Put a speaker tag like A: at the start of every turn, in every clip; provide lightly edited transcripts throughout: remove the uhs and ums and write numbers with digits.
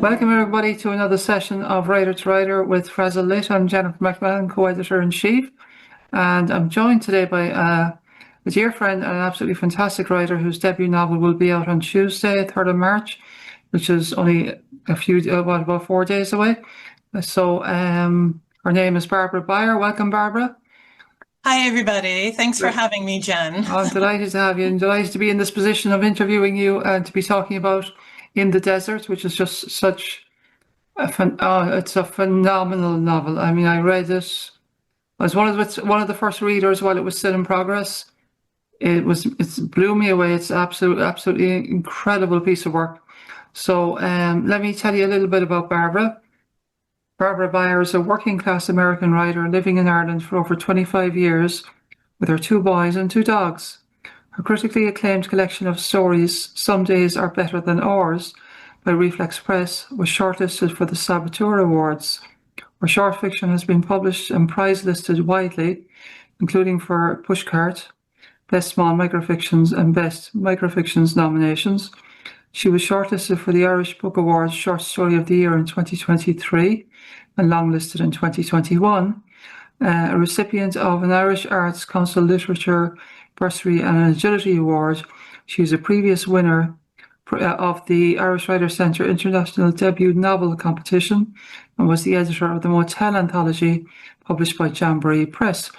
A: Welcome everybody to another session of Writer to Writer with Frazzle Lit. I'm Jennifer McMillan, co-editor-in-chief, and I'm joined today by a dear friend and an absolutely fantastic writer whose debut novel will be out on Tuesday, 3rd of March, which is only about 4 days away. So her name is Barbara Byar. Welcome, Barbara.
B: Hi, everybody. Thanks for having me, Jen.
A: I'm delighted to have you and delighted to be in this position of interviewing you and to be talking about In the Desert, which is just such it's a phenomenal novel. I mean, I read it. I was one of the first readers while it was still in progress. It blew me away. It's absolutely incredible piece of work. So let me tell you a little bit about Barbara. Barbara Byar is a working class American writer living in Ireland for over 25 years with her 2 boys and 2 dogs. Her critically acclaimed collection of stories, Some Days Are Better Than Ours, by Reflex Press, was shortlisted for the Saboteur Awards. Her short fiction has been published and prize listed widely, including for Pushcart, Best Small Microfictions and Best Microfictions nominations. She was shortlisted for the Irish Book Awards Short Story of the Year in 2023 and longlisted in 2021. A recipient of an Irish Arts Council Literature Bursary and an Agility Award. She is a previous winner of the Irish Writers' Centre International Debut Novel Competition and was the editor of the MOTEL anthology published by Jamboree Press.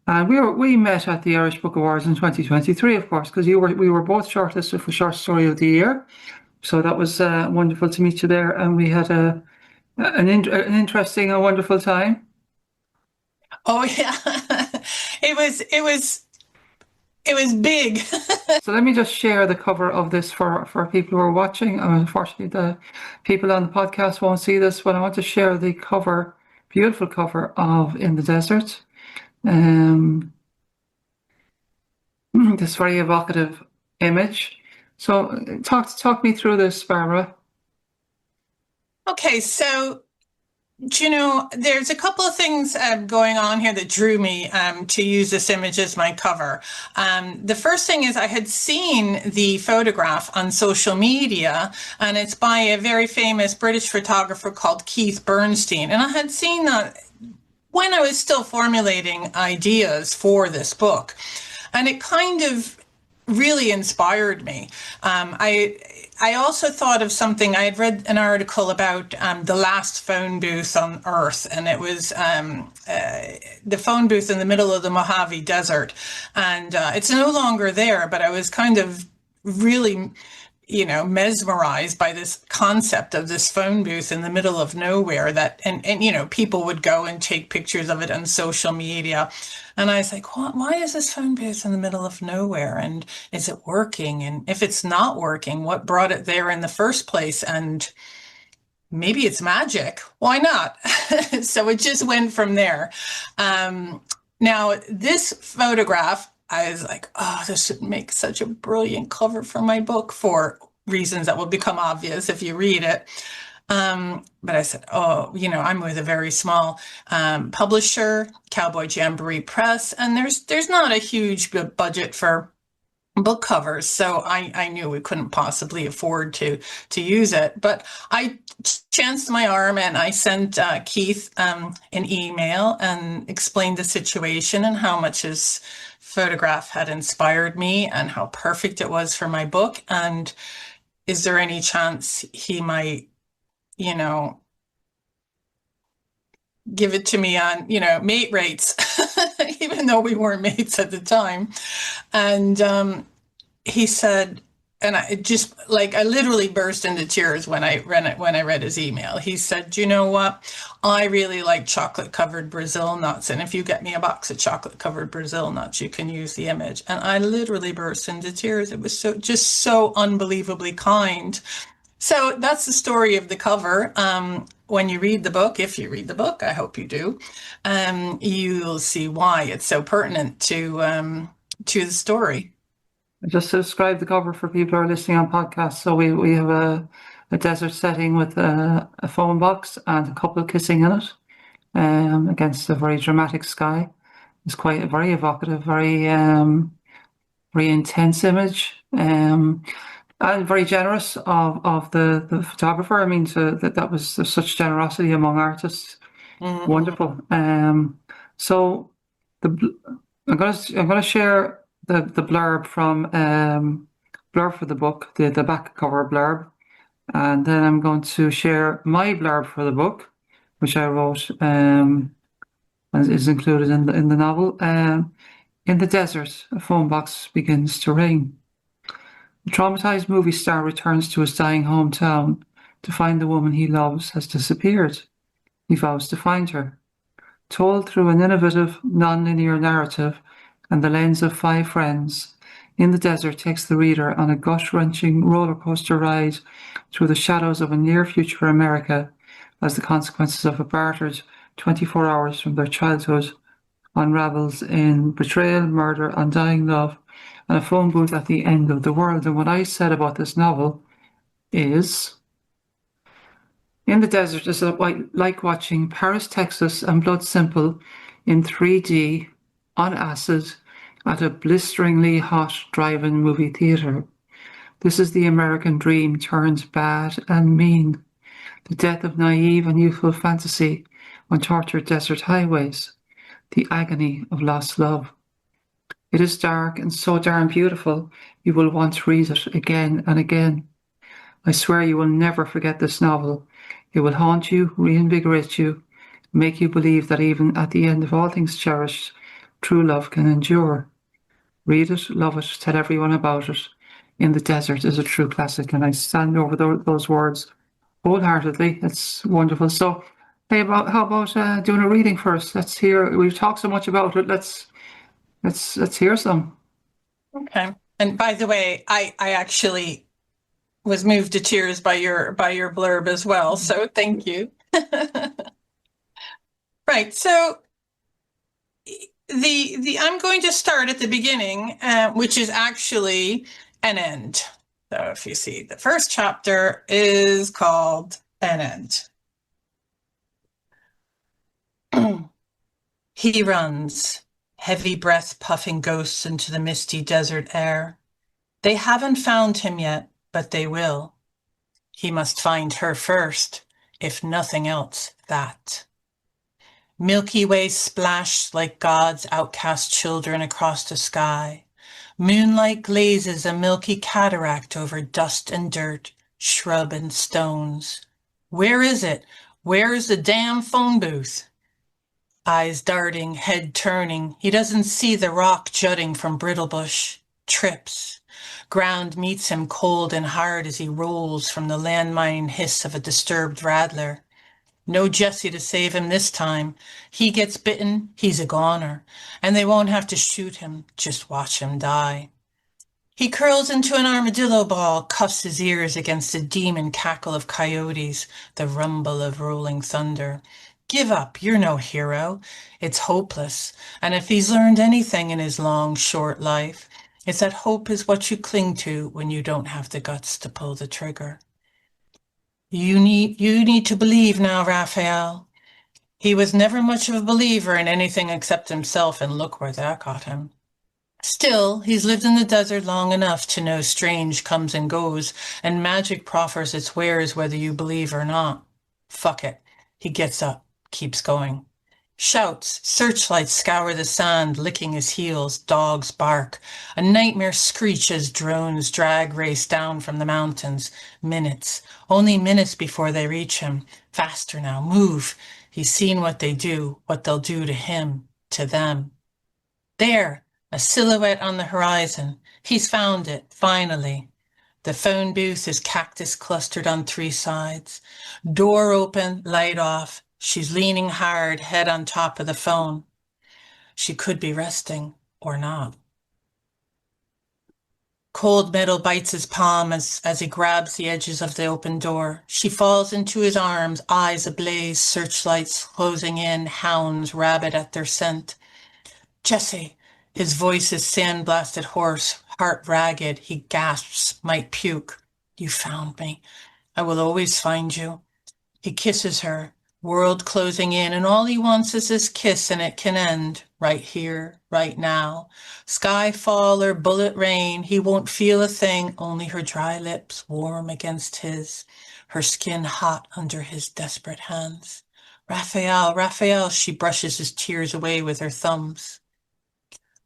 A: And we met at the Irish Book Awards in 2023, of course, because we were both shortlisted for Short Story of the Year. So that was wonderful to meet you there, and we had an interesting and wonderful time.
B: Oh yeah, it was big.
A: So let me just share the cover of this for people who are watching. Unfortunately, the people on the podcast won't see this, but I want to share the cover, beautiful cover of In the Desert. This very evocative image. So talk me through this, Barbara.
B: Okay, so there's a couple of things going on here that drew me to use this image as my cover. The first thing is I had seen the photograph on social media, and it's by a very famous British photographer called Keith Bernstein. And I had seen that when I was still formulating ideas for this book. And it kind of really inspired me. I also thought of something. I had read an article about the last phone booth on Earth, and it was the phone booth in the middle of the Mojave Desert. And it's no longer there, but I was kind of really, mesmerized by this concept of this phone booth in the middle of nowhere and people would go and take pictures of it on social media. And I was like, why is this phone booth in the middle of nowhere? And is it working? And if it's not working, what brought it there in the first place? And maybe it's magic. Why not? So it just went from there. Now, this photograph, I was like, this would make such a brilliant cover for my book for reasons that will become obvious if you read it. But I said, I'm with a very small publisher, Cowboy Jamboree Press, and there's not a huge budget for book covers, so I knew we couldn't possibly afford to use it. But I chanced my arm and I sent Keith an email and explained the situation and how much his photograph had inspired me and how perfect it was for my book. And is there any chance he might, give it to me on, mate rates, even though we weren't mates at the time. And he said, and I literally burst into tears when I read his email. He said, "You know what? I really like chocolate covered Brazil nuts. And if you get me a box of chocolate covered Brazil nuts, you can use the image." And I literally burst into tears. It was so unbelievably kind. So that's the story of the cover. When you read the book, if you read the book, I hope you do, you'll see why it's so pertinent to the story.
A: Just to describe the cover for people who are listening on podcasts, so we have a desert setting with a phone box and a couple kissing in it against a very dramatic sky. It's quite a very evocative, very intense image. and very generous of the photographer. I mean, that was such generosity among artists.
B: Mm-hmm.
A: Wonderful. So I'm gonna share the blurb from blurb for the book, the back cover blurb, and then I'm going to share my blurb for the book, which I wrote and is included in the novel. In the desert, a phone box begins to ring. The traumatized movie star returns to his dying hometown to find the woman he loves has disappeared. He vows to find her. Told through an innovative, non-linear narrative and the lens of 5 friends, In the Desert takes the reader on a gut-wrenching roller coaster ride through the shadows of a near-future America as the consequences of a bartered 24 hours from their childhood unravels in betrayal, murder, undying love, and a phone booth at the end of the world. And what I said about this novel is, In the Desert is like watching Paris, Texas and Blood Simple in 3D on acid at a blisteringly hot drive-in movie theater. This is the American dream turned bad and mean. The death of naive and youthful fantasy on tortured desert highways. The agony of lost love. It is dark and so darn beautiful, you will want to read it again and again. I swear you will never forget this novel. It will haunt you, reinvigorate you, make you believe that even at the end of all things cherished, true love can endure. Read it, love it, tell everyone about it. In the Desert is a true classic, and I stand over those words wholeheartedly. It's wonderful. So, hey, how about doing a reading first? Let's hear. We've talked so much about it. Let's hear some.
B: Okay. And by the way, I actually was moved to tears by your blurb as well. So thank you. Right. So the I'm going to start at the beginning, which is actually an end. So if you see, the first chapter is called An End. He runs, heavy breath puffing ghosts into the misty desert air. They haven't found him yet, but they will. He must find her first, if nothing else, that. Milky Way splashed like God's outcast children across the sky. Moonlight glazes a milky cataract over dust and dirt, shrub and stones. Where is it? Where is the damn phone booth? Eyes darting, head turning, he doesn't see the rock jutting from Brittlebush. Trips. Ground meets him cold and hard as he rolls from the landmine hiss of a disturbed rattler. No Jesse to save him this time. He gets bitten, he's a goner, and they won't have to shoot him, just watch him die. He curls into an armadillo ball, cuffs his ears against the demon cackle of coyotes, the rumble of rolling thunder. Give up, you're no hero. It's hopeless, and if he's learned anything in his long, short life, it's that hope is what you cling to when you don't have the guts to pull the trigger. You need to believe now, Raphael. He was never much of a believer in anything except himself, and look where that got him. Still, he's lived in the desert long enough to know strange comes and goes, and magic proffers its wares whether you believe or not. Fuck it. He gets up, keeps going. Shouts, searchlights scour the sand, licking his heels, dogs bark. A nightmare screech as drones drag race down from the mountains. Minutes, only minutes before they reach him. Faster now, move. He's seen what they do, what they'll do to him, to them. There, a silhouette on the horizon. He's found it, finally. The phone booth is cactus clustered on 3 sides. Door open, light off. She's leaning hard, head on top of the phone. She could be resting, or not. Cold metal bites his palm as he grabs the edges of the open door. She falls into his arms, eyes ablaze, searchlights closing in, hounds rabid at their scent. Jesse! His voice is sandblasted hoarse, heart ragged. He gasps, might puke. You found me. I will always find you. He kisses her, World closing in, and all he wants is his kiss, and it can end right here, right now. Sky fall or bullet rain, he won't feel a thing, only her dry lips warm against his, her skin hot under his desperate hands. Raphael, Raphael, she brushes his tears away with her thumbs.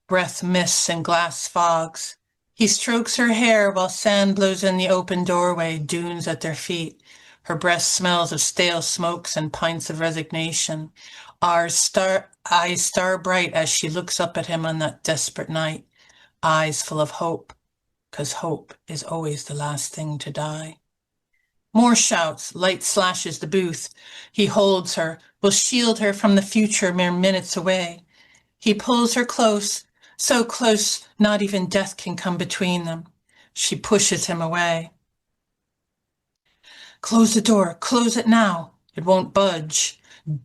B: Breath mists and glass fogs. He strokes her hair while sand blows in the open doorway, dunes at their feet. Her breath smells of stale smokes and pints of resignation. Eyes star bright as she looks up at him on that desperate night. Eyes full of hope, 'cause hope is always the last thing to die. More shouts, light slashes the booth. He holds her, will shield her from the future mere minutes away. He pulls her close, so close not even death can come between them. She pushes him away. Close the door, close it now. It won't budge.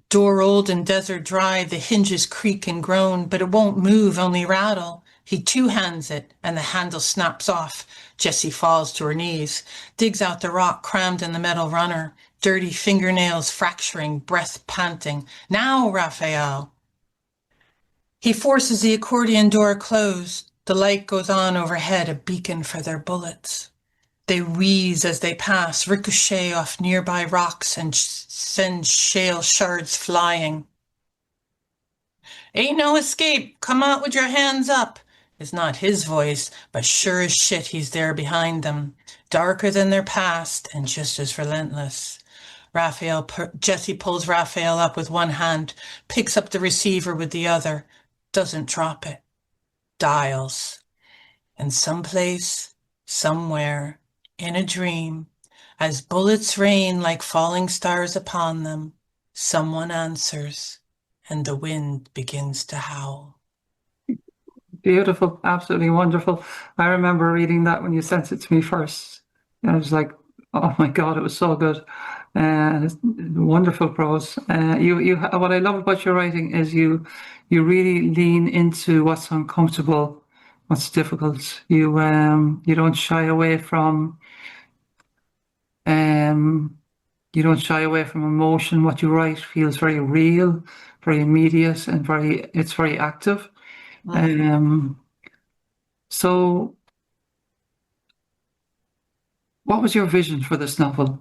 B: Door old and desert dry, the hinges creak and groan, but it won't move, only rattle. He two-hands it, and the handle snaps off. Jessie falls to her knees, digs out the rock crammed in the metal runner, dirty fingernails fracturing, breath panting. Now, Raphael! He forces the accordion door closed. The light goes on overhead, a beacon for their bullets. They wheeze as they pass, ricochet off nearby rocks and send shale shards flying. Ain't no escape. Come out with your hands up. It's not his voice, but sure as shit he's there behind them, darker than their past and just as relentless. Jessie pulls Raphael up with one hand, picks up the receiver with the other, doesn't drop it, dials. And someplace, somewhere, in a dream, as bullets rain like falling stars upon them, someone answers, and the wind begins to howl.
A: Beautiful, absolutely wonderful. I remember reading that when you sent it to me first. I was like, oh my God, it was so good. It's wonderful prose. What I love about your writing is you really lean into what's uncomfortable, what's difficult. You don't shy away from emotion. What you write feels very real, very immediate, and it's very active. So what was your vision for this novel?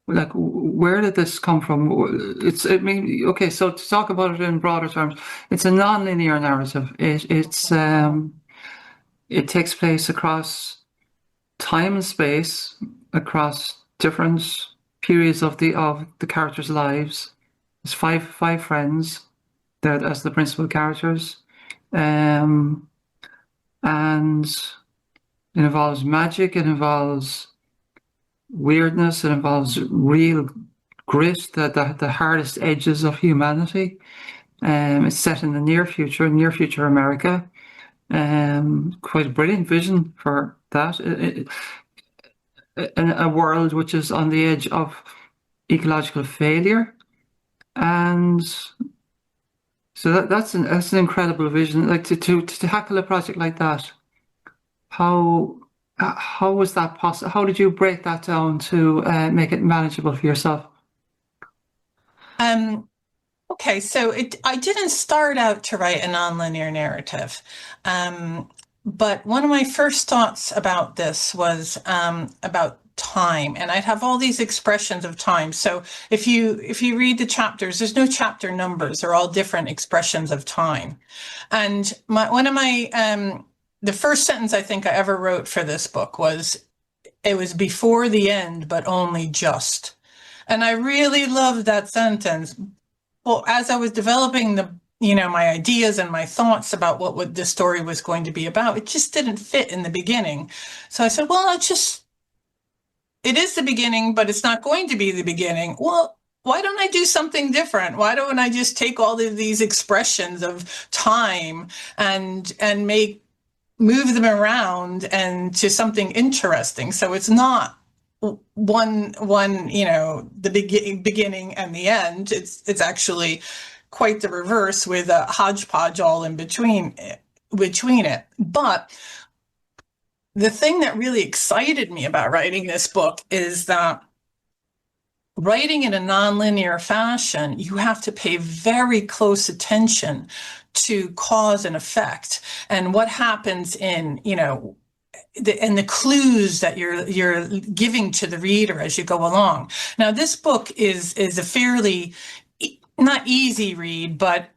A: Like, where did this come from? Okay, so to talk about it in broader terms, it's a non-linear narrative. It takes place across time and space, across different periods of the characters' lives. There's five friends there as the principal characters. And it involves magic, it involves weirdness, it involves real grit, the hardest edges of humanity. It's set in the near future America. Quite a brilliant vision for that. In a world which is on the edge of ecological failure. And so that's an incredible vision. Like to tackle a project like that, how was that possible? How did you break that down to make it manageable for yourself?
B: Okay, so I didn't start out to write a nonlinear narrative, but one of my first thoughts about this was about time, and I'd have all these expressions of time. So if you read the chapters, there's no chapter numbers; they're all different expressions of time. And the first sentence I think I ever wrote for this book was, "It was before the end, but only just." And I really loved that sentence. Well, as I was developing my ideas and my thoughts about what this story was going to be about, it just didn't fit in the beginning. So I said, well, it is the beginning, but it's not going to be the beginning. Well, why don't I do something different? Why don't I just take all of these expressions of time and move them around and to something interesting? So it's not one the beginning and the end. It's actually quite the reverse, with a hodgepodge all in between it. But the thing that really excited me about writing this book is that writing in a nonlinear fashion, you have to pay very close attention to cause and effect and what happens in, and the clues that you're giving to the reader as you go along. Now, this book is a fairly not easy read, but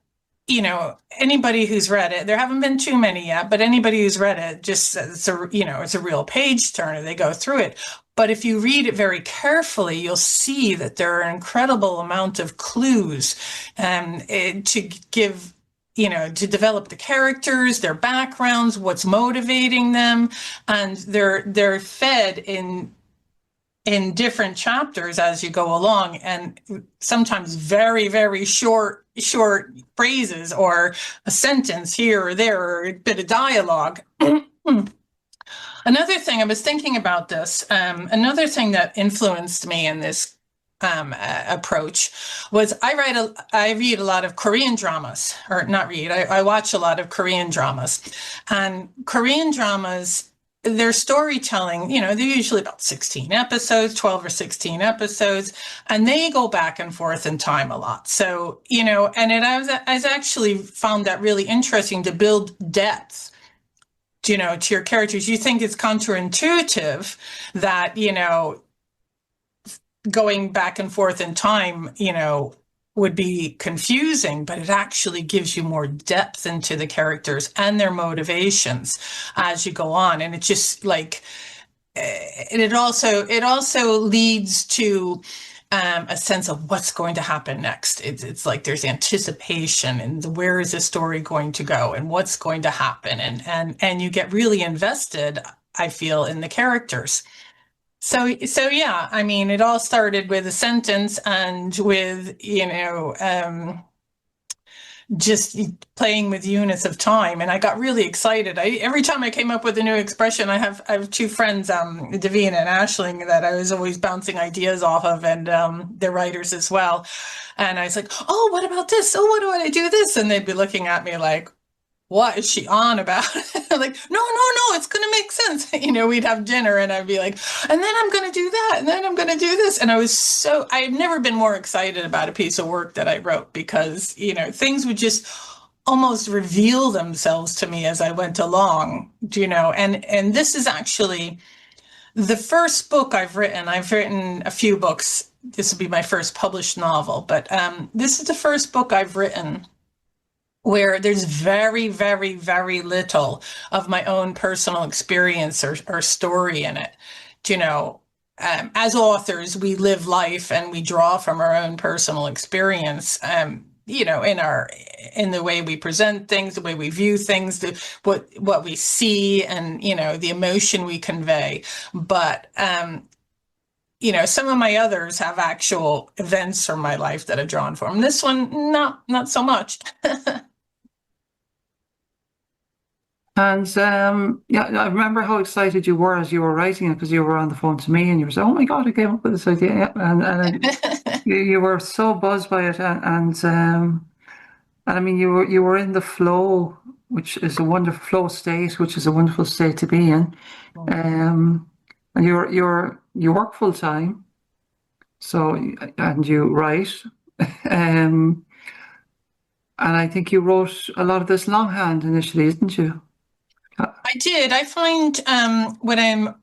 B: anybody who's read it, there haven't been too many yet, but anybody who's read it, just it's a real page turner. They go through it. But if you read it very carefully, you'll see that there are an incredible amount of clues to give, to develop the characters, their backgrounds, what's motivating them, and they're fed in different chapters as you go along, and sometimes very, very short phrases or a sentence here or there or a bit of dialogue. Another thing, I was thinking about this, another thing that influenced me in this approach was I read a lot of Korean dramas, or not read, I watch a lot of Korean dramas. And Korean dramas, their storytelling, they're usually about 16 episodes, 12 or 16 episodes, and they go back and forth in time a lot. So, and I've actually found that really interesting to build depth, to your characters. You think it's counterintuitive that, going back and forth in time, would be confusing, but it actually gives you more depth into the characters and their motivations as you go on. And it's just like, it also leads to a sense of what's going to happen next. It's like there's anticipation and where is the story going to go and what's going to happen, and you get really invested, I feel, in the characters. So yeah, I mean, it all started with a sentence and with, just playing with units of time. And I got really excited. Every time I came up with a new expression, I have two friends, Davina and Ashling, that I was always bouncing ideas off of, and they're writers as well. And I was like, oh, what about this? Oh, what do I do this? And they'd be looking at me like, what is she on about? Like, no, it's going to make sense. We'd have dinner and I'd be like, and then I'm going to do that. And then I'm going to do this. And I had never been more excited about a piece of work that I wrote, because, things would just almost reveal themselves to me as I went along, and this is actually the first book I've written. I've written a few books. This will be my first published novel, but this is the first book I've written where there's very, very, very little of my own personal experience or story in it. As authors, we live life and we draw from our own personal experience, in the way we present things, the way we view things, what we see, and, the emotion we convey. But, some of my others have actual events from my life that I've drawn from. This one, not so much.
A: And yeah, I remember how excited you were as you were writing it, because you were on the phone to me and you were saying, "Oh my God, I came up with this idea," and you were so buzzed by it, and I mean, you were in the flow, which is a wonderful flow state, which is a wonderful state to be in, and you work full time, so and you write, and I think you wrote a lot of this longhand initially, didn't you?
B: I did. I find when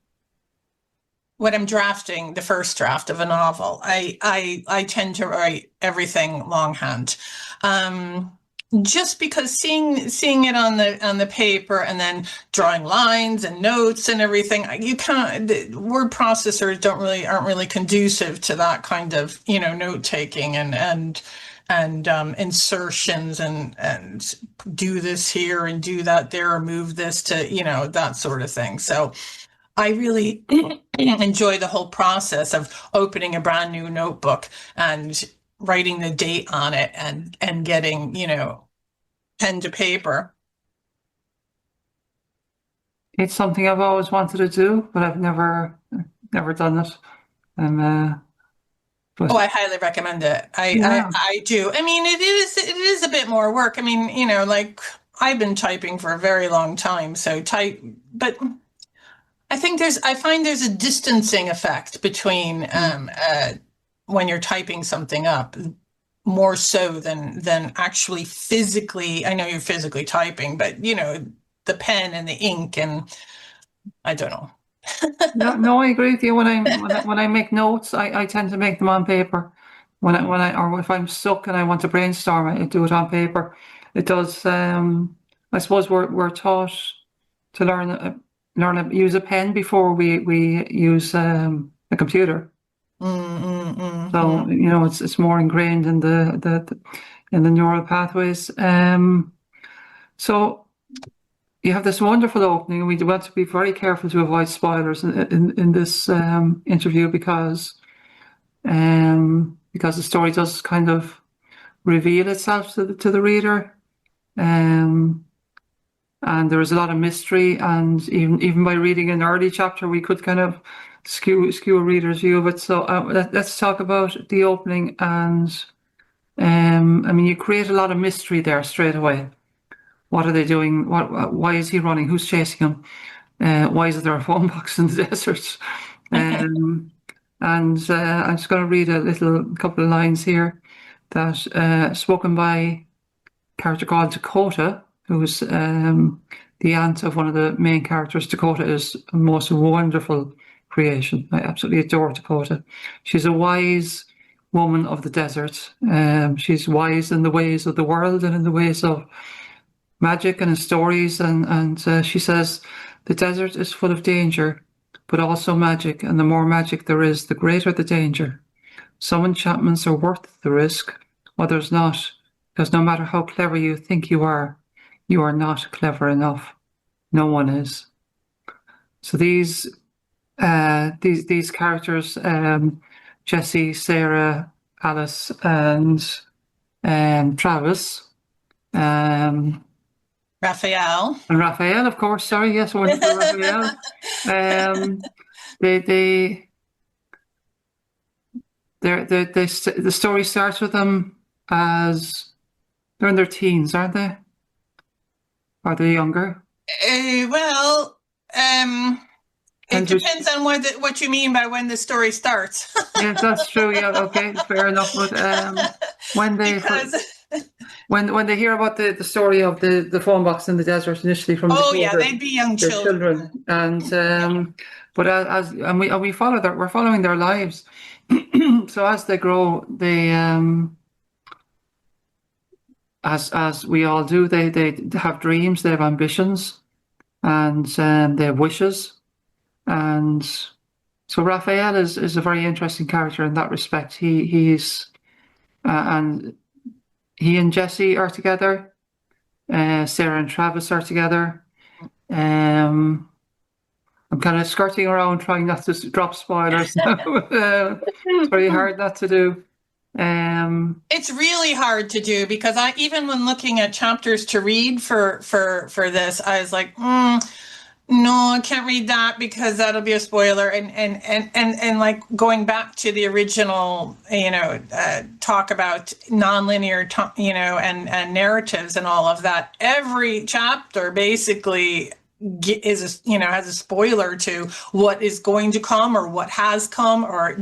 B: I'm drafting the first draft of a novel, I tend to write everything longhand, just because seeing it on the paper and then drawing lines and notes and everything, you can't. The word processors aren't really conducive to that kind of note taking and insertions and do this here and do that there, or move this to, that sort of thing. So I really enjoy the whole process of opening a brand new notebook and writing the date on it and getting, pen to paper.
A: It's something I've always wanted to do, but I've never done it.
B: I highly recommend it. I do. I mean, it is a bit more work. I mean, like I've been typing for a very long time, so but I find there's a distancing effect between when you're typing something up, more so than actually physically. I know you're physically typing, but you know, the pen and the ink, and I don't know.
A: No, I agree with you. When I make notes, I tend to make them on paper. Or if I'm stuck and I want to brainstorm, I do it on paper. It does. I suppose we're taught to use a pen before we use a computer. So you know, it's more ingrained in the neural pathways. So you have this wonderful opening, and we want to be very careful to avoid spoilers in this interview because the story does kind of reveal itself to the reader, and there is a lot of mystery, and even by reading an early chapter, we could kind of skew a reader's view of it. So let's talk about the opening, and I mean, you create a lot of mystery there straight away. What are they doing? Why is he running? Who's chasing him? Why is there a phone box in the desert? And I'm just going to read a couple of lines here that spoken by a character called Dakota, who's the aunt of one of the main characters. Dakota is a most wonderful creation. I absolutely adore Dakota. She's a wise woman of the desert. She's wise in the ways of the world and in the ways of magic and in stories, and she says the desert is full of danger, but also magic, and the more magic there is, the greater the danger. Some enchantments are worth the risk, others not, because no matter how clever you think you are not clever enough. No one is. So these characters, Jessie, Sarah, Alice, and Travis,
B: Raphael.
A: and Raphael, of course. Sorry, yes, wonderful Raphael. The story starts with them as they're in their teens, aren't they? Are they younger?
B: Well, it depends on what you mean by when the story starts.
A: Yes, that's true. Yeah, okay, fair enough. But when they when they hear about the story of the phone box in the desert initially from
B: they'd be young children.
A: And but we follow we're following their lives. So as they grow, they as we all do, they have dreams, they have ambitions, and they have wishes. And so Raphael is a very interesting character in that respect. He's and he and Jessie are together. Sarah and Travis are together. I'm kind of skirting around, trying not to drop spoilers. It's very hard not to do.
B: It's really hard to do because even when looking at chapters to read for this, I was like, no, I can't read that because that'll be a spoiler. And like going back to the original, talk about nonlinear, and narratives and all of that. Every chapter basically has a spoiler to what is going to come or what has come, or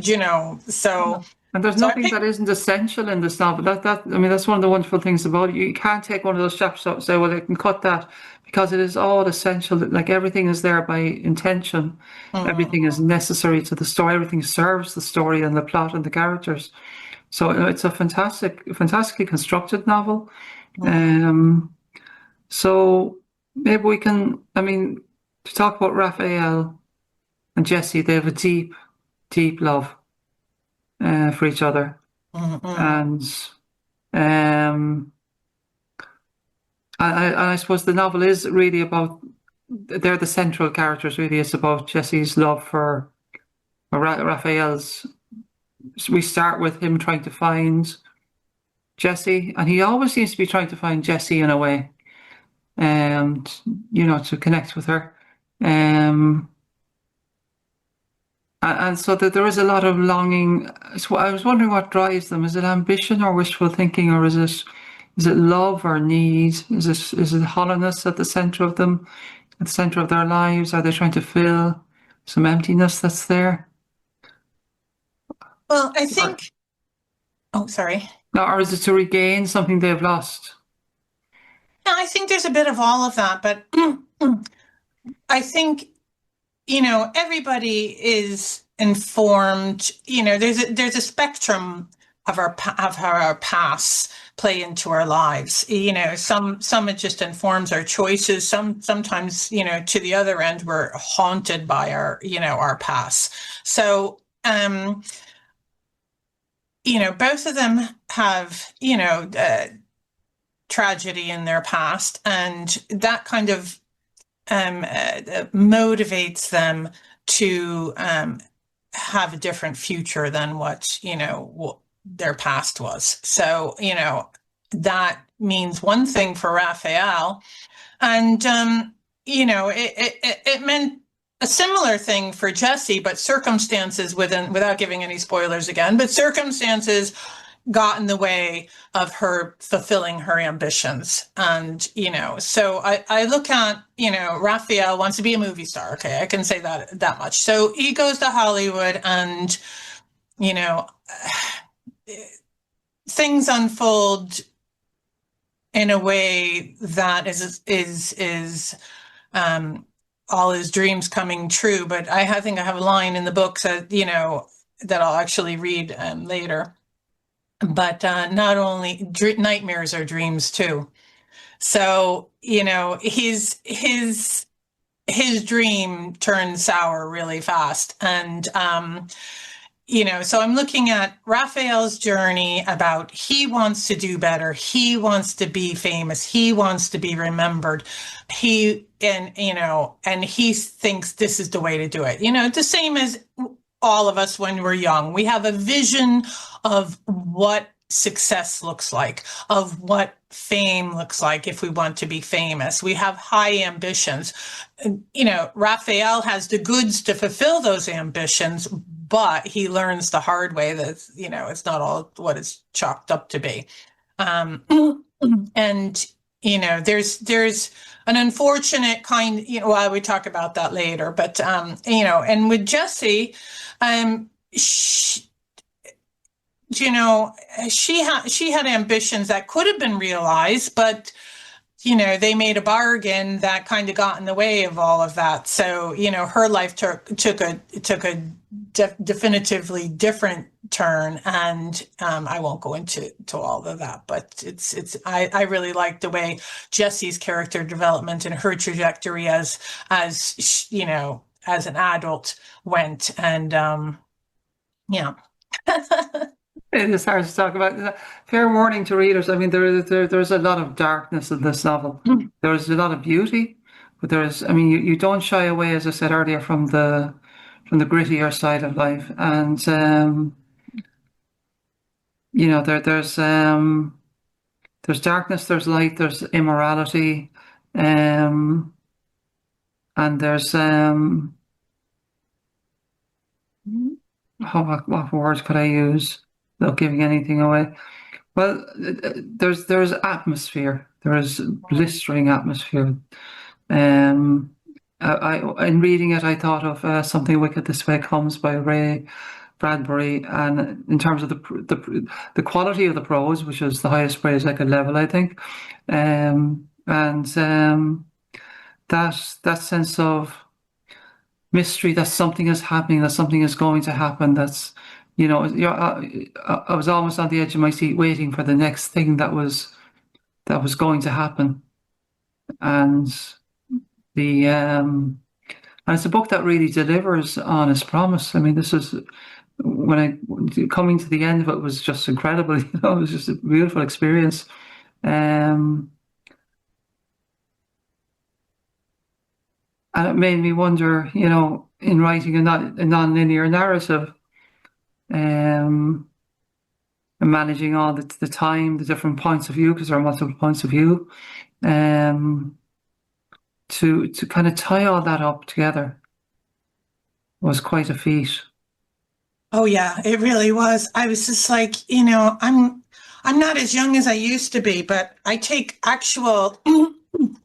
B: so.
A: And there's nothing that isn't essential in this novel. That's one of the wonderful things about it. You can't take one of those chapters out and say, well, I can cut that, because it is all essential. Like everything is there by intention. Everything is necessary to the story. Everything serves the story and the plot and the characters. So it's a fantastically constructed novel. So maybe we can, to talk about Raphael and Jessie, they have a deep, deep love for each other. And I suppose the novel is really about, they're the central characters, really. It's about Jessie's love for Raphael's. We start with him trying to find Jessie, and he always seems to be trying to find Jessie in a way, and to connect with her. And so that there is a lot of longing. So I was wondering what drives them. Is it ambition or wishful thinking, or is it love or need? Is it hollowness at the center of them, at the center of their lives? Are they trying to fill some emptiness that's there?
B: Well, I think Oh, sorry.
A: Or is it to regain something they've lost?
B: Yeah, I think there's a bit of all of that, but I think, everybody is informed. There's a spectrum of of how our pasts play into our lives. Some it just informs our choices. Sometimes, to the other end, we're haunted by our past. So, both of them have, tragedy in their past, and that kind of motivates them to have a different future than what their past was. So that means one thing for Raphael, and it meant a similar thing for Jesse, but circumstances without giving any spoilers again, but circumstances got in the way of her fulfilling her ambitions. And, so I look at, Raphael wants to be a movie star. Okay, I can say that much. So he goes to Hollywood, and, things unfold in a way that is all his dreams coming true. But I think I have a line in the book that, that I'll actually read later. But not only nightmares are dreams too. So, his dream turned sour really fast. And, so I'm looking at Raphael's journey about he wants to do better. He wants to be famous. He wants to be remembered. And he thinks this is the way to do it. The same as all of us when we're young. We have a vision of what success looks like, of what fame looks like if we want to be famous. We have high ambitions. Raphael has the goods to fulfill those ambitions, but he learns the hard way that, it's not all what it's chalked up to be. And, there's an unfortunate kind, well, we talk about that later, but, and with Jesse, she had ambitions that could have been realized, but they made a bargain that kind of got in the way of all of that. So her life took a definitively different turn, and I won't go into all of that, but I really like the way Jesse's character development and her trajectory as an adult went, and yeah.
A: It is hard to talk about. Fair warning to readers. I mean, there's a lot of darkness in this novel. There's a lot of beauty, but you don't shy away, as I said earlier, from the grittier side of life. And there's darkness, there's light, there's immorality, and there's what words could I use without giving anything away? Well, there's atmosphere. There is blistering atmosphere. In reading it, I thought of Something Wicked This Way Comes by Ray Bradbury, and in terms of the quality of the prose, which is the highest praise I could level, I think, and that sense of mystery, that something is happening, that something is going to happen. That's I was almost on the edge of my seat, waiting for the next thing that was going to happen, and and it's a book that really delivers on its promise. I mean, this is coming to the end of it was just incredible. It was just a beautiful experience. And it made me wonder, in writing a non-linear narrative, and managing all the time, the different points of view, because there are multiple points of view, to kind of tie all that up together was quite a feat.
B: Oh yeah, it really was. I was just like, I'm not as young as I used to be, but I take actual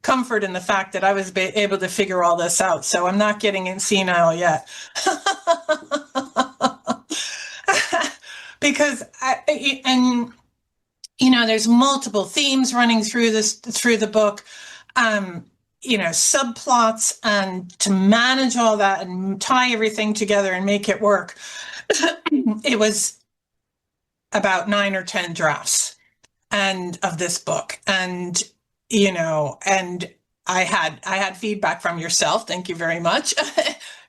B: comfort in the fact that I was able to figure all this out. So I'm not getting senile yet. because there's multiple themes running through the book, subplots, and to manage all that and tie everything together and make it work. It was about 9 or 10 drafts of this book, and I had feedback from yourself. Thank you very much.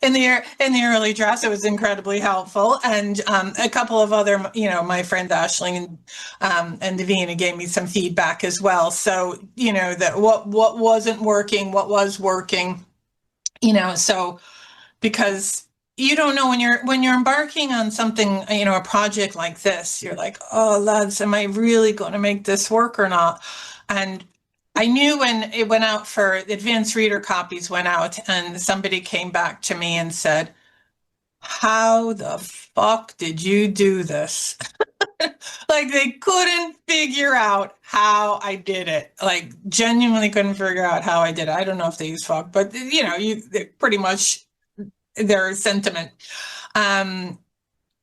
B: in the early drafts, it was incredibly helpful, and a couple of other, my friend Aisling and Davina gave me some feedback as well. So that what wasn't working, what was working, so because you don't know when you're embarking on something, a project like this, you're like, oh lads, am I really going to make this work or not? And I knew when it went out for advanced reader copies went out, and somebody came back to me and said, how the fuck did you do this? Like, they couldn't figure out how I did it. Like, genuinely couldn't figure out how I did it. I don't know if they use fuck, but pretty much their sentiment. And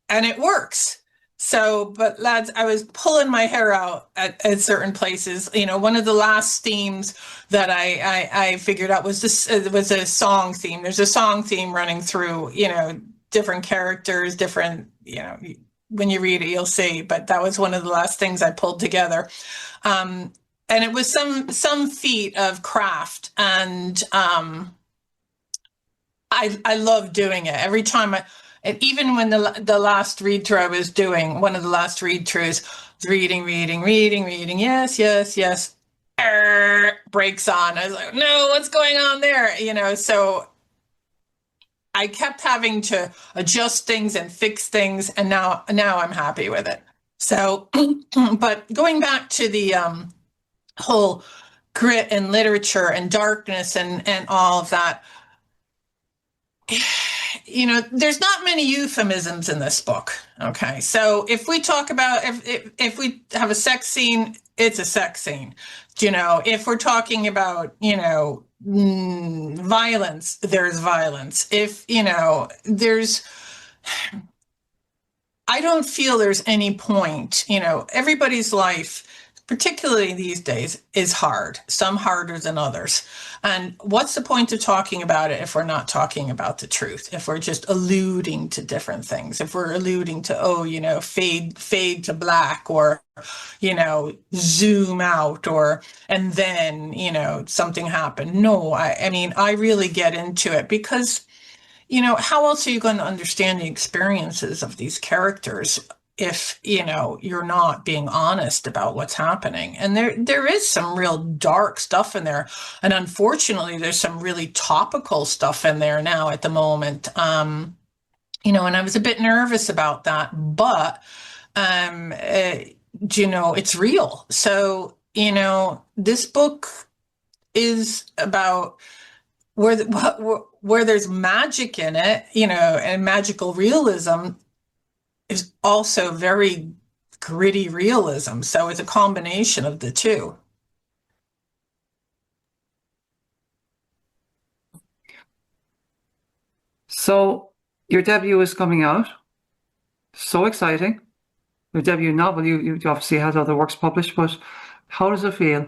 B: it works. So, but lads, I was pulling my hair out at certain places. One of the last themes that I figured out was was a song theme. There's a song theme running through, different characters, different, when you read it, you'll see. But that was one of the last things I pulled together. And it was some feat of craft, and I love doing it. Every time and even when the last read through I was doing, one of the last read throughs, reading, yes, breaks on. I was like, no, what's going on there? So I kept having to adjust things and fix things, and now I'm happy with it. So, but going back to the whole grit and literature and darkness and all of that, there's not many euphemisms in this book. Okay, so if we talk about if we have a sex scene, it's a sex scene. If we're talking about violence, there's violence. If there's, I don't feel there's any point. Everybody's life, particularly these days, is hard, some harder than others. And what's the point of talking about it if we're not talking about the truth, if we're just alluding to different things, if we're alluding to, fade to black, or, zoom out, and then, something happened. No, I mean, I really get into it because, how else are you going to understand the experiences of these characters if you're not being honest about what's happening? And there is some real dark stuff in there, and unfortunately there's some really topical stuff in there now at the moment, and I was a bit nervous about that, but it's real. So this book is about where there's magic in it, and magical realism is also very gritty realism. So it's a combination of the two.
A: So your debut is coming out. So exciting. Your debut novel, you obviously had other works published, but how does it feel?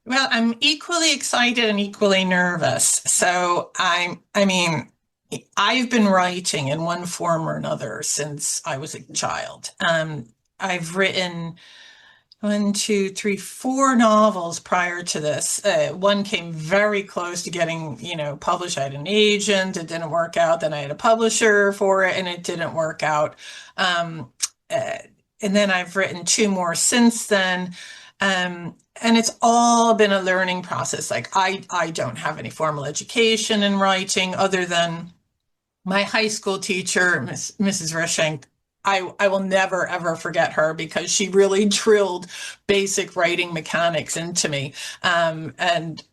B: Well, I'm equally excited and equally nervous. So I mean, I've been writing in one form or another since I was a child. I've written 4 novels prior to this. One came very close to getting, published. I had an agent, it didn't work out. Then I had a publisher for it, and it didn't work out. And then I've written 2 more since then. And it's all been a learning process. Like, I don't have any formal education in writing other than my high school teacher, Mrs. Reshenk. I will never, ever forget her, because she really drilled basic writing mechanics into me. And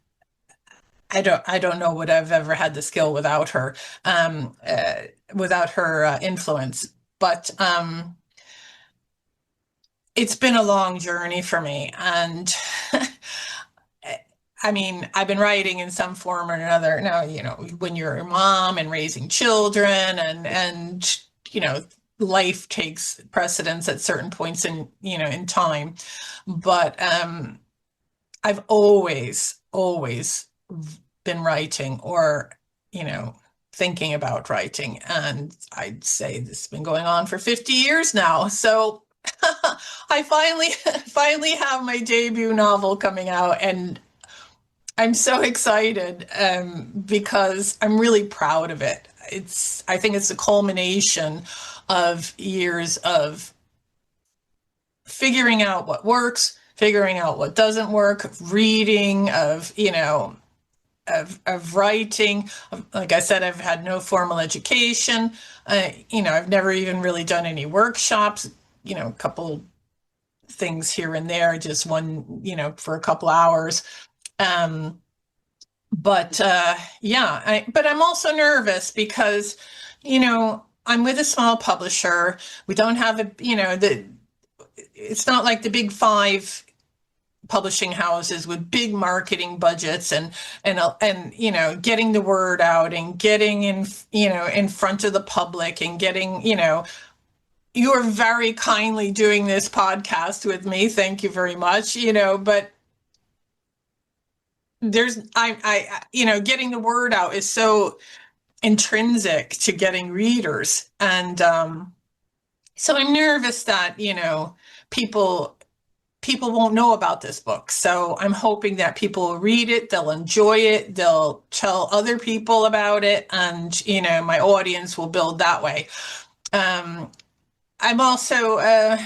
B: I don't know would I've ever had the skill without her, influence. But it's been a long journey for me, and I mean, I've been writing in some form or another. Now, when you're a mom and raising children, and life takes precedence at certain points in time. But I've always been writing, or thinking about writing, and I'd say this has been going on for 50 years now. So I finally have my debut novel coming out, and I'm so excited because I'm really proud of it. I think it's a culmination of years of figuring out what works, figuring out what doesn't work, of reading, of writing. Like I said, I've had no formal education. I've never even really done any workshops. A couple things here and there, just one, for a couple hours. But I'm also nervous because, I'm with a small publisher. We don't have it's not like the big 5 publishing houses with big marketing budgets and getting the word out and getting in front of the public and getting, you are very kindly doing this podcast with me. Thank you very much. But getting the word out is so intrinsic to getting readers. And so I'm nervous that, people won't know about this book. So I'm hoping that people will read it, they'll enjoy it, they'll tell other people about it, and, my audience will build that way. I'm also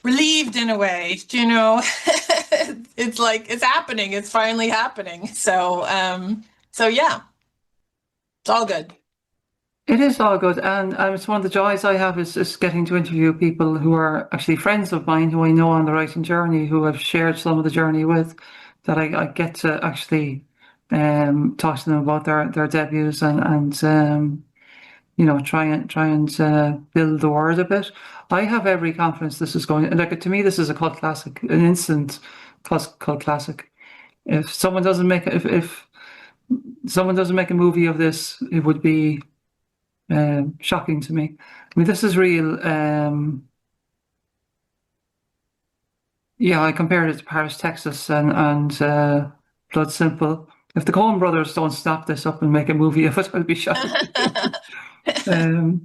B: relieved in a way, it's like it's happening. It's finally happening. So yeah, it's all good.
A: It is all good, and it's one of the joys I have is getting to interview people who are actually friends of mine, who I know on the writing journey, who I've shared some of the journey with, that I get to actually talk to them about their debuts and try and build the word a bit. I have every confidence this is going, like, to me, this is a cult classic, an instant cult classic. If someone doesn't make if someone doesn't make a movie of this, it would be shocking to me. I mean, this is real. I compared it to Paris, Texas, and Blood Simple. If the Coen brothers don't snap this up and make a movie of it, I'll be shocked.
B: I'll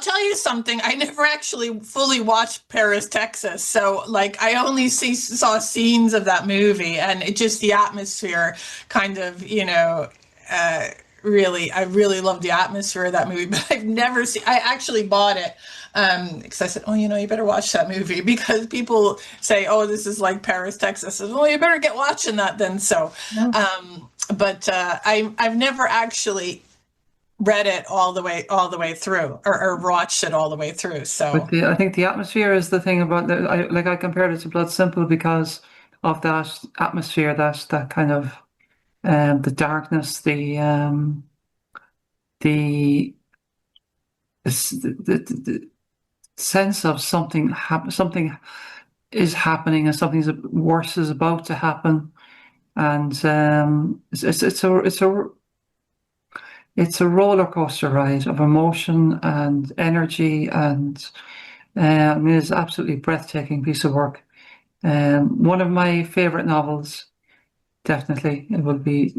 B: tell you something. I never actually fully watched Paris, Texas. So, I only saw scenes of that movie, and it just, the atmosphere kind of, really, I really love the atmosphere of that movie, but I've never seen, I actually bought it because I said, you better watch that movie, because people say, this is like Paris, Texas. I said, you better get watching that then. So, but I've never actually read it all the way through, or watched it all the way through. So,
A: but I think the atmosphere is the thing about I compared it to Blood Simple because of that atmosphere, that kind of the darkness, the sense of something is happening and something worse is about to happen, and it's a roller coaster ride of emotion and energy, and it's an absolutely breathtaking piece of work. One of my favorite novels, definitely. It will be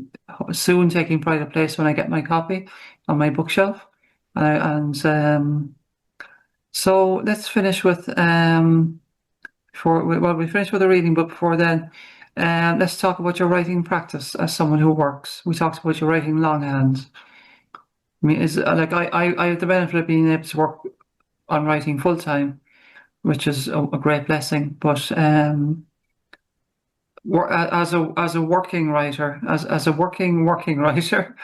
A: soon taking pride of place when I get my copy on my bookshelf. So let's finish with we finished with the reading, but before then, let's talk about your writing practice as someone who works. We talked about your writing longhand. I mean, I have the benefit of being able to work on writing full time, which is a great blessing. But as a working writer, as a working writer,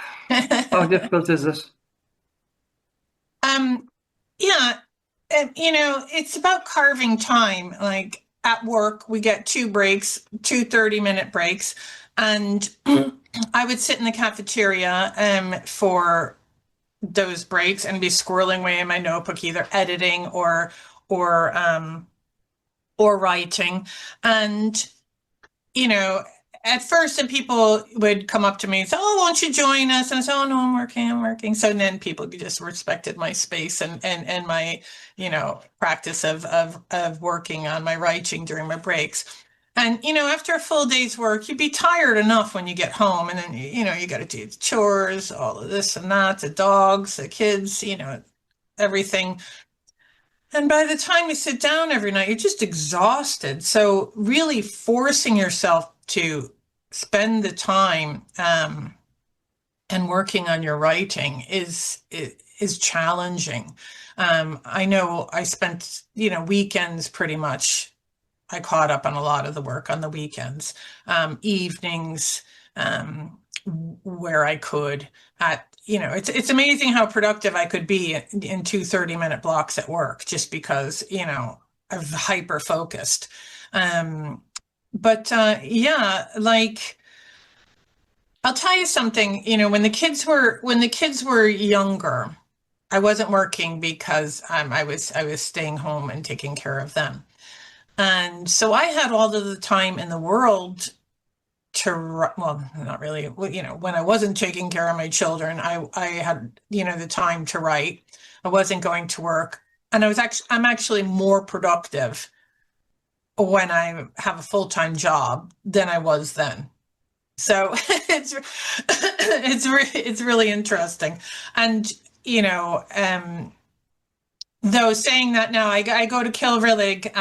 A: how difficult is it?
B: It's about carving time. Like at work, we get 2 30-minute breaks, and I would sit in the cafeteria for those breaks and be squirreling away in my notebook, either editing or writing. And at first, and people would come up to me and say, "Oh, won't you join us?" And I said, "Oh no, I'm working, I'm working." So then people just respected my space and my, practice of working on my writing during my breaks. And after a full day's work, you'd be tired enough when you get home, and then you got to do the chores, all of this and that, the dogs, the kids, everything. And by the time you sit down every night, you're just exhausted. So really forcing yourself to spend the time and working on your writing is challenging. I know I spent, weekends pretty much. I caught up on a lot of the work on the weekends, evenings, where I could. It's amazing how productive I could be in 2 30-minute blocks at work just because, I'm hyper focused. But yeah, like I'll tell you something, when the kids were younger, I wasn't working because I was staying home and taking care of them. And so I had all of the time in the world well, not really, when I wasn't taking care of my children, I had, the time to write. I wasn't going to work. And I'm actually more productive when I have a full-time job than I was then. So it's really interesting. And, though saying that now, I go to Kilrillig.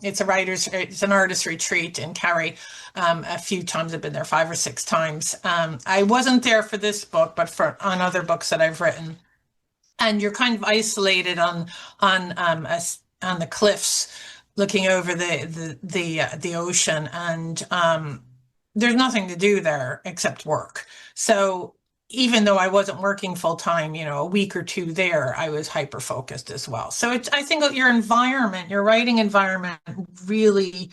B: It's an artist retreat in Kerry. A few times I've been there, 5 or 6 times. I wasn't there for this book, but on other books that I've written. And you're kind of isolated on the cliffs, looking over the ocean, and there's nothing to do there except work. So even though I wasn't working full time, a week or 2 there, I was hyper focused as well. So I think your environment, your writing environment really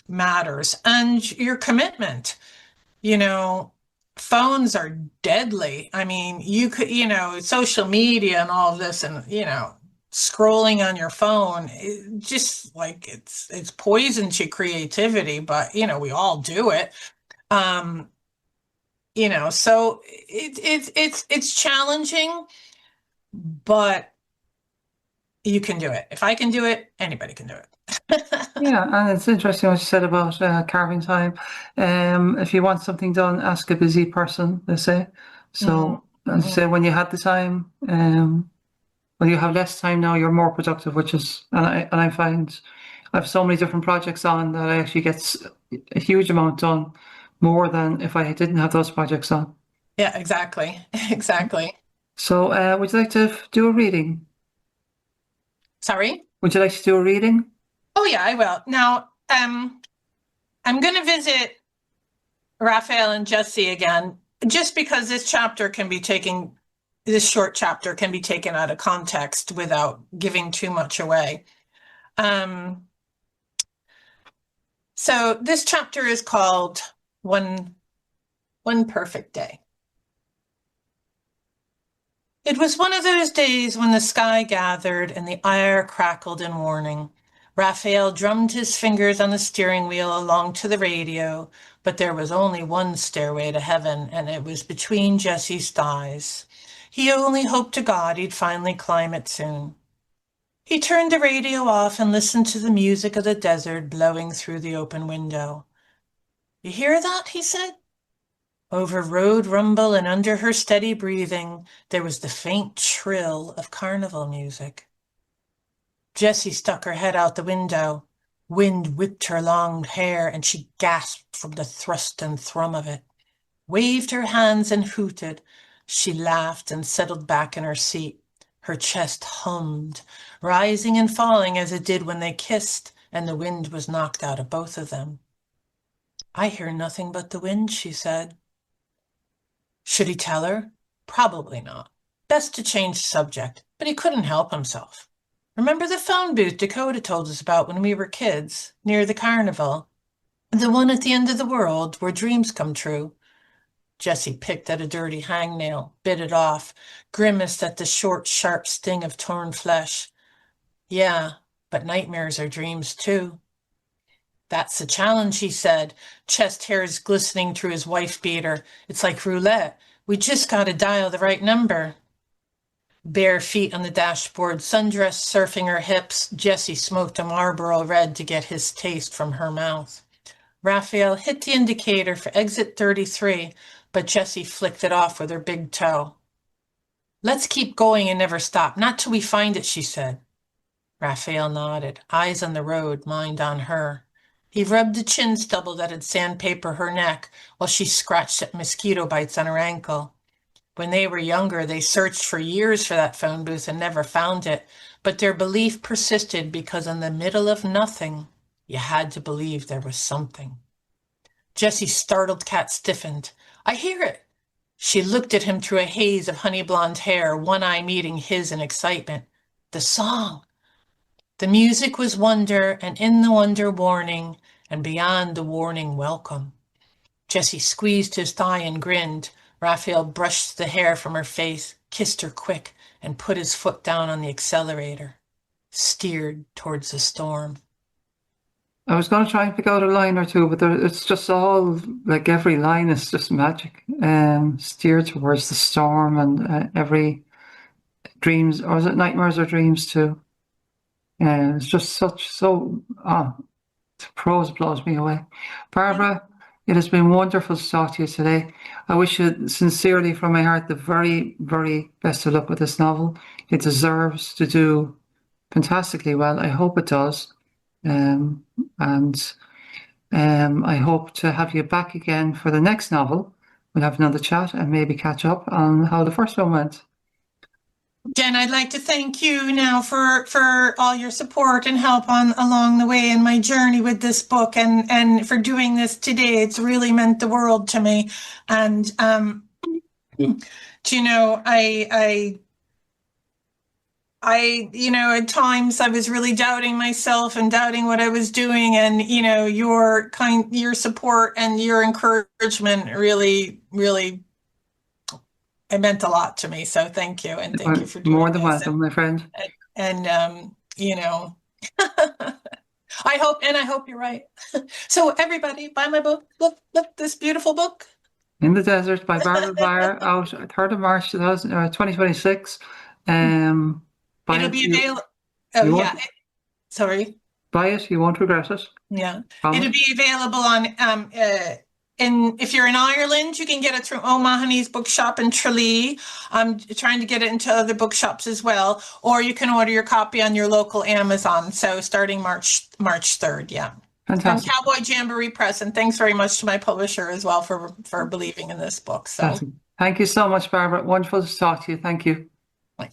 B: matters, and your commitment. Phones are deadly. I mean, you could, social media and all of this, and scrolling on your phone, just like it's poison to creativity. But we all do it. So it's challenging, but you can do it. If I can do it, anybody can do it.
A: Yeah, and it's interesting what you said about carving time. If you want something done, ask a busy person, they say. So, as I say, when you had the time, when you have less time now, you're more productive, and I find I have so many different projects on that I actually get a huge amount done, more than if I didn't have those projects on.
B: Yeah, exactly. Exactly.
A: So, would you like to do a reading?
B: Sorry?
A: Would you like to do a reading?
B: Oh yeah, I will. Now, I'm going to visit Raphael and Jesse again, just because this short chapter can be taken out of context without giving too much away. So this chapter is called One Perfect Day. It was one of those days when the sky gathered and the air crackled in warning. Raphael drummed his fingers on the steering wheel along to the radio, but there was only one stairway to heaven, and it was between Jesse's thighs. He only hoped to God he'd finally climb it soon. He turned the radio off and listened to the music of the desert blowing through the open window. "You hear that?" he said. Over road rumble and under her steady breathing, there was the faint trill of carnival music. Jessie stuck her head out the window. Wind whipped her long hair, and she gasped from the thrust and thrum of it. Waved her hands and hooted. She laughed and settled back in her seat. Her chest hummed, rising and falling as it did when they kissed, and the wind was knocked out of both of them. "I hear nothing but the wind," she said. Should he tell her? Probably not. Best to change the subject, but he couldn't help himself. "Remember the phone booth Dakota told us about when we were kids, near the carnival? The one at the end of the world, where dreams come true?" Jessie picked at a dirty hangnail, bit it off, grimaced at the short, sharp sting of torn flesh. "Yeah, but nightmares are dreams too." That's the challenge, he said, chest hairs glistening through his wife beater. It's like roulette. We just got to dial the right number. Bare feet on the dashboard, sundress surfing her hips, Jessie smoked a Marlboro Red to get his taste from her mouth. Raphael hit the indicator for exit 33, but Jessie flicked it off with her big toe. Let's keep going and never stop, not till we find it, she said. Raphael nodded, eyes on the road, mind on her. He rubbed the chin stubble that had sandpaper her neck while she scratched at mosquito bites on her ankle. When they were younger, they searched for years for that phone booth and never found it, but their belief persisted because in the middle of nothing, you had to believe there was something. Jessie's startled cat stiffened. I hear it. She looked at him through a haze of honey blonde hair, one eye meeting his in excitement. The song. The music was wonder, and in the wonder warning, and beyond the warning welcome. Jessie squeezed his thigh and grinned. Raphael brushed the hair from her face, kissed her quick, and put his foot down on the accelerator. Steered towards the storm.
A: I was going to try and pick out a line or two, but it's just all, like every line is just magic. Steer towards the storm, and every dreams, or is it nightmares or dreams too? It's just the prose blows me away. Barbara, it has been wonderful to talk to you today. I wish you sincerely from my heart the very, very best of luck with this novel. It deserves to do fantastically well. I hope it does. I hope to have you back again for the next novel. We'll have another chat and maybe catch up on how the first one went.
B: Jen, I'd like to thank you now for all your support and help along the way in my journey with this book, and for doing this today. It's really meant the world to me. And you know, at times I was really doubting myself and doubting what I was doing, and your support and your encouragement really, really, it meant a lot to me. So thank you, and thank you for doing
A: more than welcome, my friend.
B: And I hope you're right. So everybody, buy my book. Look, this beautiful book.
A: In the Desert by Barbara Byar, out 3rd of March 2026.
B: It'll be available. Oh yeah. Sorry.
A: Buy it. You won't regret it.
B: Yeah. It'll be available on if you're in Ireland, you can get it through O'Mahony's bookshop in Tralee. I'm trying to get it into other bookshops as well, or you can order your copy on your local Amazon. So starting March 3rd, yeah.
A: Fantastic.
B: From Cowboy Jamboree Press, and thanks very much to my publisher as well for believing in this book. So
A: thank you so much, Barbara. Wonderful to talk to you. Thank you.
B: Bye.